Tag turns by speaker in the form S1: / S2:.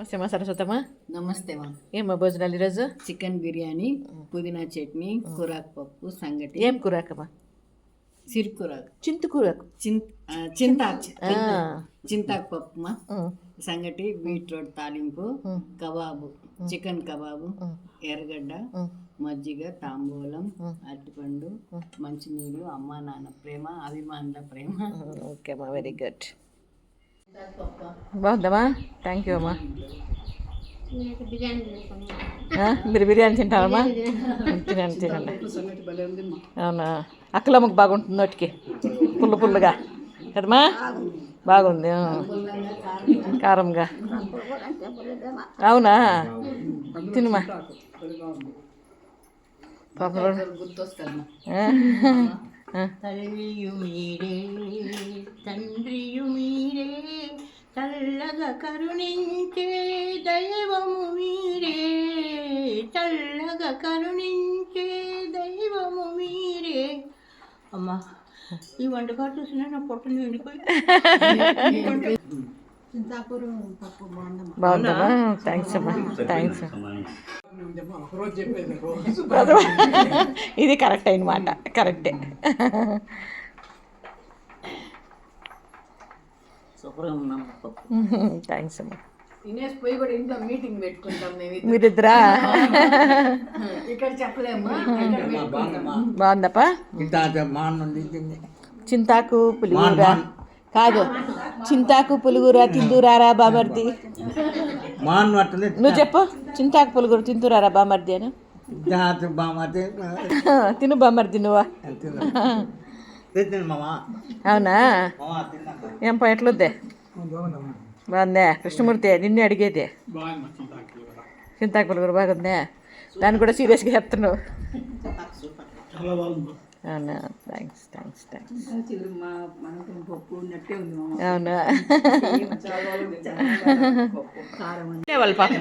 S1: నమస్తే మా సరస్వతమ్మా.
S2: నమస్తే మా.
S1: ఏమ్మా భోజనాలు ఈరోజు?
S2: చికెన్ బిర్యానీ, పుదీనా చట్నీ, కూరాకు పప్పు, సంగటి.
S1: ఏం కూరాకమ్మా?
S2: సిరుకురాకు,
S1: చింతకూరకు,
S2: చింతాకు పప్పు మా. సంగటి, బీట్రూట్ తాలింపు, కబాబు, చికెన్ కబాబు, ఎర్రగడ్డ, మజ్జిగ, తాంబూలం, అరటిపండు, మంచినీళ్ళు, అమ్మ నాన్న ప్రేమ, అభిమానుల ప్రేమ.
S1: ఓకే అమ్మా, వెరీ గుడ్. బాగుందమ్మా, థ్యాంక్ యూ అమ్మా. మీరు బిర్యానీ తింటారమ్మా? తినండి తినండి. అవునా, అక్కలమ్మకు బాగుంటుంది నోటికి, పుల్ల పుల్లగా కదమ్మా, బాగుంది కారంగా. అవునా, తినమ్మా.
S2: తల్లియు మీరే తండ్రియు మీరే, చల్లగా కరుణించే దైవము మీరే, చల్లగా కరుణించే దైవము మీరే. అమ్మా, ఈ వంటకాలు చూసినా నా పొట్టను ఎండిపోయి. చింతాపురం పప్పు
S1: బాగుందమ్మా, థ్యాంక్స్ అమ్మా, థ్యాంక్స్. ఇది కరెక్ట్ అయినమాట, కరెక్టే. థ్యాంక్స్ అమ్మా.
S2: పోయి కూడా ఇంట్లో మీటింగ్ పెట్టుకుంటాం
S1: మీరిద్దరా?
S2: ఇక్కడ చెప్పలేము.
S1: బాగుందప్పా. చింతాకు పులిగూర కాదు, చింతాకు పులిగూర తిందురారా బామర్ది. నువ్వు చెప్పు, చింతాకు పులిగూర తిందురారా బామర్ది అని. తిను బామర్ది నువ్వా? అవునా, ఏం ఎట్లొద్దే? బాగుందే కృష్ణమూర్తి, నిన్నే అడిగేదే. చింతాకు పులిగూర బాగుందే, దాన్ని కూడా సీరియస్గా చెప్తున్నావు. అవునా, థ్యాంక్స్ థ్యాంక్స్ థ్యాంక్స్. అవునా, వాళ్ళ పాపం